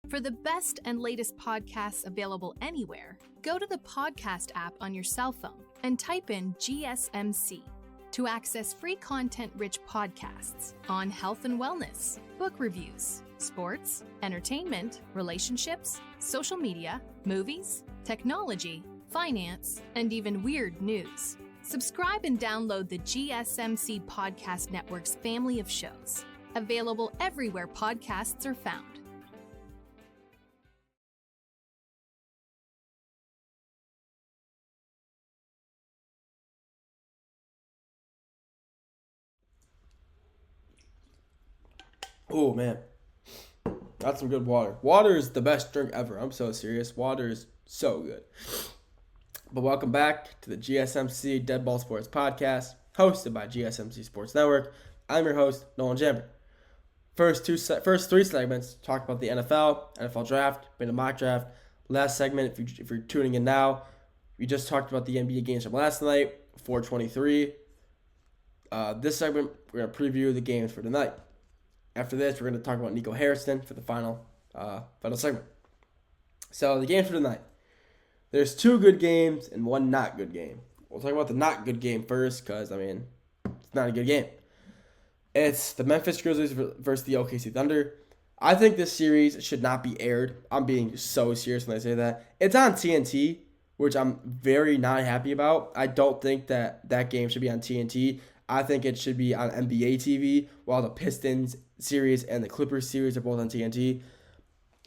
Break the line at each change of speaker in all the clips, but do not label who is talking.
For the best and latest podcasts available anywhere, go to the podcast app on your cell phone and type in GSMC to access free content-rich podcasts on health and wellness, book reviews, sports, entertainment, relationships, social media, movies, technology, finance, and even weird news. Subscribe and download the GSMC Podcast Network's family of shows, available everywhere podcasts are found.
Oh, man. That's some good water. Water is the best drink ever. I'm so serious. Water is so good. But welcome back to the GSMC Dead Ball Sports Podcast, hosted by GSMC Sports Network. I'm your host, Nolan Jamber. First three segments talked about the NFL draft, been a mock draft. Last segment, if you're tuning in now, we just talked about the NBA games from last night, 4:23. This segment, we're going to preview the games for tonight. After this, we're going to talk about Nico Harrison for the final segment. So the games for tonight. There's two good games and one not good game. We'll talk about the not good game first because, it's not a good game. It's the Memphis Grizzlies versus the OKC Thunder. I think this series should not be aired. I'm being so serious when I say that. It's on TNT, which I'm very not happy about. I don't think that game should be on TNT. I think it should be on NBA TV, while the Pistons series and the Clippers series are both on TNT.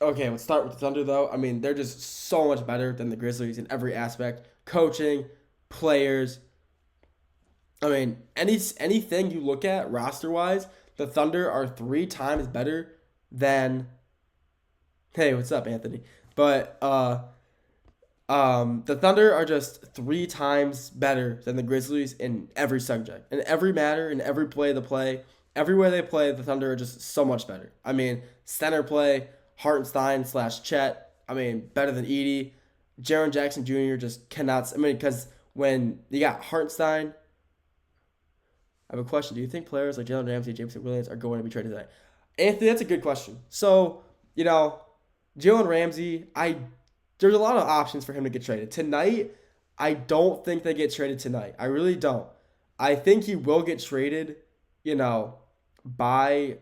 Okay, let's start with the Thunder, though. They're just so much better than the Grizzlies in every aspect. Coaching, players. Anything you look at roster-wise, the Thunder are 3 times better than... Hey, what's up, Anthony? But the Thunder are just 3 times better than the Grizzlies in every subject. In every matter, in every play they play, everywhere they play, the Thunder are just so much better. Center play, Hartenstein/Chet, better than Edey. Jaren Jackson Jr. just cannot, because when you got Hartenstein, I have a question. Do you think players like Jalen Ramsey, Jameson Williams are going to be traded tonight? Anthony, that's a good question. So, Jalen Ramsey, there's a lot of options for him to get traded. Tonight, I don't think they get traded tonight. I really don't. I think he will get traded, by,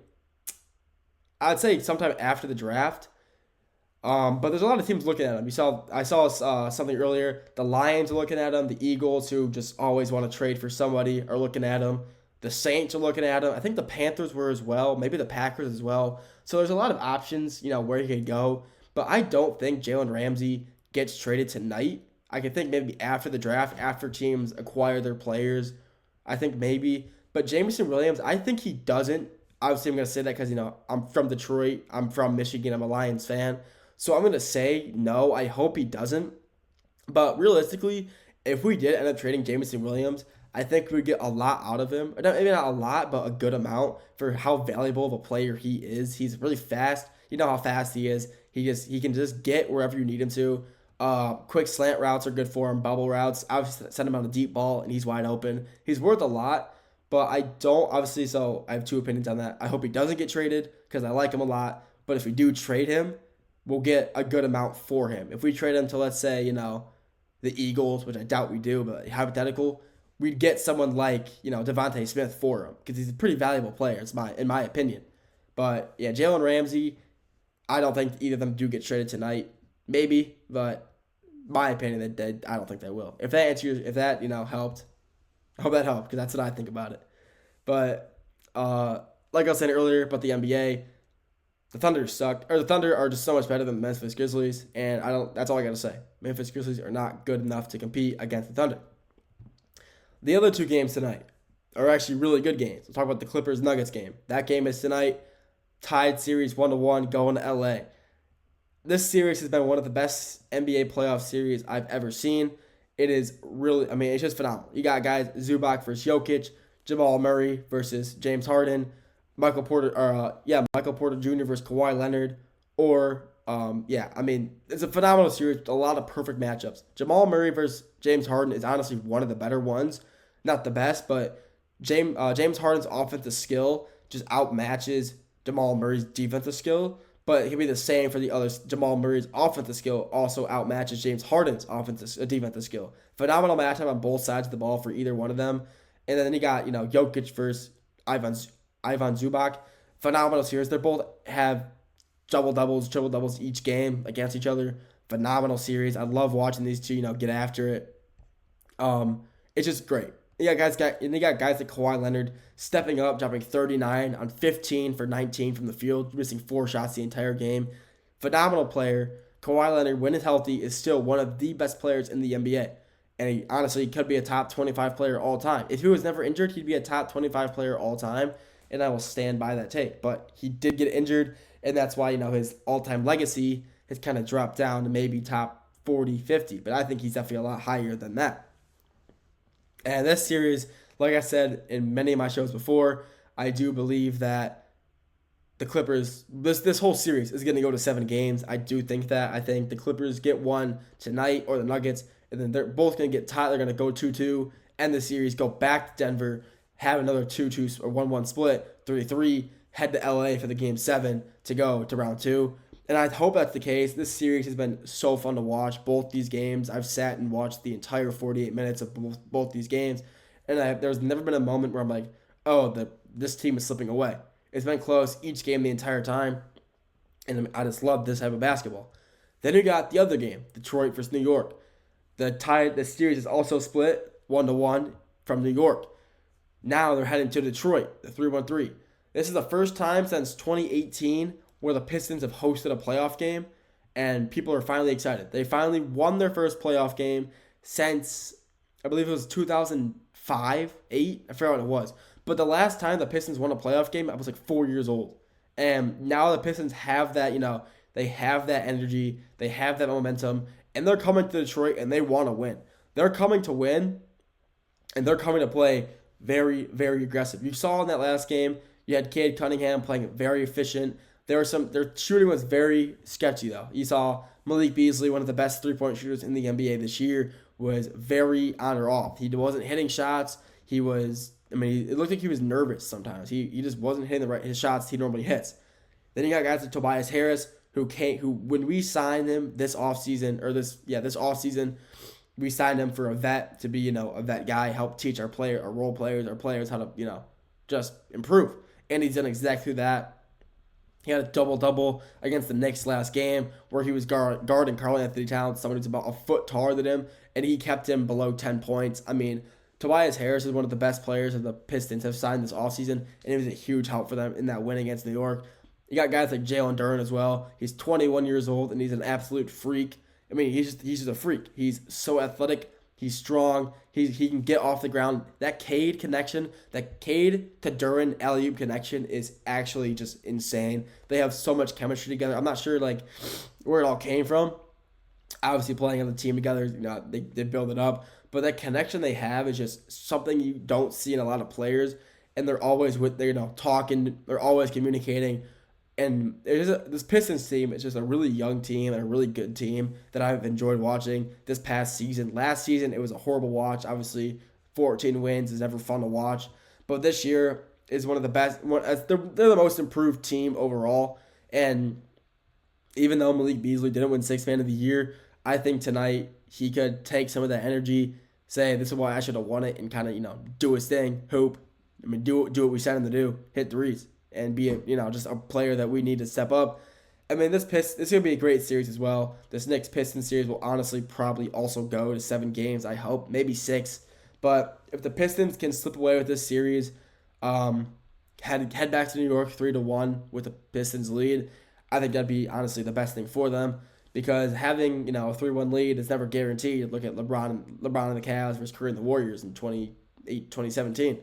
I'd say sometime after the draft. But there's a lot of teams looking at him. I saw something earlier. The Lions are looking at him. The Eagles, who just always want to trade for somebody, are looking at him. The Saints are looking at him. I think the Panthers were as well. Maybe the Packers as well. So there's a lot of options, where he could go. But I don't think Jalen Ramsey gets traded tonight. I could think maybe after the draft, after teams acquire their players. I think maybe. But Jameson Williams, I think he doesn't. Obviously, I'm going to say that because, I'm from Detroit. I'm from Michigan. I'm a Lions fan. So I'm going to say no. I hope he doesn't. But realistically, if we did end up trading Jameson Williams, I think we'd get a lot out of him. Maybe not a lot, but a good amount for how valuable of a player he is. He's really fast. You know how fast he is. He can just get wherever you need him to. Quick slant routes are good for him. Bubble routes. Obviously, send him on a deep ball, and he's wide open. He's worth a lot. But I don't, obviously, so I have 2 opinions on that. I hope he doesn't get traded because I like him a lot. But if we do trade him, we'll get a good amount for him. If we trade him to, let's say, the Eagles, which I doubt we do, but hypothetical, we'd get someone like, Devontae Smith for him because he's a pretty valuable player, in my opinion. But, yeah, Jalen Ramsey, I don't think either of them do get traded tonight. Maybe, but my opinion, I don't think they will. If that helped, I hope that helped because that's what I think about it. But like I was saying earlier about the NBA, the Thunder sucked, or the Thunder are just so much better than the Memphis Grizzlies, and that's all I got to say. Memphis Grizzlies are not good enough to compete against the Thunder. The other 2 games tonight are actually really good games. We'll talk about the Clippers-Nuggets game. That game is tonight, tied series 1-1, going to LA. This series has been one of the best NBA playoff series I've ever seen. It is really, it's just phenomenal. You got guys, Zubac versus Jokic, Jamal Murray versus James Harden, Michael Porter Jr. versus Kawhi Leonard, it's a phenomenal series with a lot of perfect matchups. Jamal Murray versus James Harden is honestly one of the better ones. Not the best, but James Harden's offensive skill just outmatches Jamal Murray's defensive skill. but it can be the same for the others. Jamal Murray's offensive skill also outmatches James Harden's defensive skill. Phenomenal matchup on both sides of the ball for either one of them. And then you got, Jokic versus Ivan Zubac. Phenomenal series. They both have double doubles, triple doubles each game against each other. Phenomenal series. I love watching these two, get after it. It's just great. You got guys like Kawhi Leonard stepping up, dropping 39 on 15 for 19 from the field, missing 4 shots the entire game. Phenomenal player. Kawhi Leonard, when he's healthy, is still one of the best players in the NBA. And he honestly could be a top 25 player all time. If he was never injured, he'd be a top 25 player all time. And I will stand by that take. But he did get injured, and that's why, his all-time legacy has kind of dropped down to maybe top 40, 50. But I think he's definitely a lot higher than that. And this series, like I said in many of my shows before, I do believe that the Clippers, this whole series is going to go to 7 games. I do think that. I think the Clippers get one tonight, or the Nuggets, and then they're both going to get tied. They're going to go 2-2, end the series, go back to Denver, have another 2-2 or 1-1 split, 3-3, head to LA for the game 7 to go to round 2. And I hope that's the case. This series has been so fun to watch. Both these games, I've sat and watched the entire 48 minutes of both these games. And there's never been a moment where I'm like, oh, this team is slipping away. It's been close each game the entire time. And I just love this type of basketball. Then you got the other game, Detroit versus New York. The series is also split 1-1 from New York. Now they're heading to Detroit, the 3-1-3. This is the first time since 2018 where the Pistons have hosted a playoff game, and people are finally excited. They finally won their first playoff game since, I believe it was 2005, 8, I forgot what it was. But the last time the Pistons won a playoff game, I was like 4 years old. And now the Pistons have that, they have that energy, they have that momentum, and they're coming to Detroit, and they want to win. They're coming to win, and they're coming to play very, very aggressive. You saw in that last game, you had Cade Cunningham playing very efficient. Their shooting was very sketchy, though. You saw Malik Beasley, one of the best three-point shooters in the NBA this year, was very on or off. He wasn't hitting shots. It looked like he was nervous sometimes. He just wasn't hitting his shots he normally hits. Then you got guys like Tobias Harris, who when we signed him this offseason, we signed him for a vet to be, a vet guy, help teach our role players, our players how to, just improve. And he's done exactly that. He had a double-double against the Knicks last game where he was guarding Karl-Anthony Towns, someone who's about a foot taller than him, and he kept him below 10 points. Tobias Harris is one of the best players that the Pistons have signed this offseason, and it was a huge help for them in that win against New York. You got guys like Jalen Duren as well. He's 21 years old, and he's an absolute freak. He's just a freak. He's so athletic. He's strong. He can get off the ground. That Cade to Duren alley-oop connection is actually just insane. They have so much chemistry together. I'm not sure where it all came from. Obviously, playing on the team together, they build it up. But that connection they have is just something you don't see in a lot of players. And they're always talking. They're always communicating. And this Pistons team is just a really young team and a really good team that I've enjoyed watching this past season. Last season, it was a horrible watch. Obviously, 14 wins is never fun to watch. But this year is one of the best. They're the most improved team overall. And even though Malik Beasley didn't win Sixth Man of the Year, I think tonight he could take some of that energy, say, this is why I should have won it, and kind of, do his thing, hoop. Do what we sent him to do, hit threes. And be just a player that we need to step up. This is gonna be a great series as well. This next Pistons series will honestly probably also go to 7 games. I hope, maybe 6. But if the Pistons can slip away with this series, head back to New York 3-1 with the Pistons lead, I think that'd be honestly the best thing for them. Because having a 3-1 lead is never guaranteed. Look at LeBron and the Cavs versus Curry and the Warriors in 2016.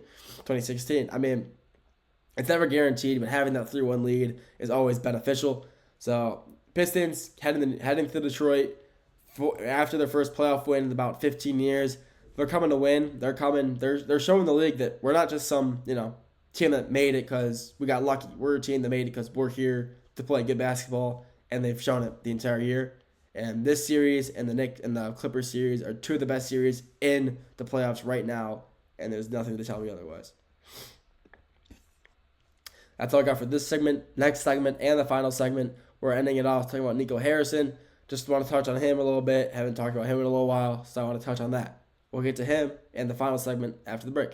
It's never guaranteed, but having that 3-1 lead is always beneficial. So Pistons heading to Detroit after their first playoff win in about 15 years. They're coming to win. They're coming. They're showing the league that we're not just some team that made it because we got lucky. We're a team that made it because we're here to play good basketball, and they've shown it the entire year. And this series and the Clippers series are 2 of the best series in the playoffs right now, and there's nothing to tell me otherwise. That's all I got for this segment. Next segment and the final segment we're ending it off talking about Nico Harrison. Just want to touch on him a little bit. Haven't talked about him in a little while, so I want to touch on that. We'll get to him and the final segment after the break.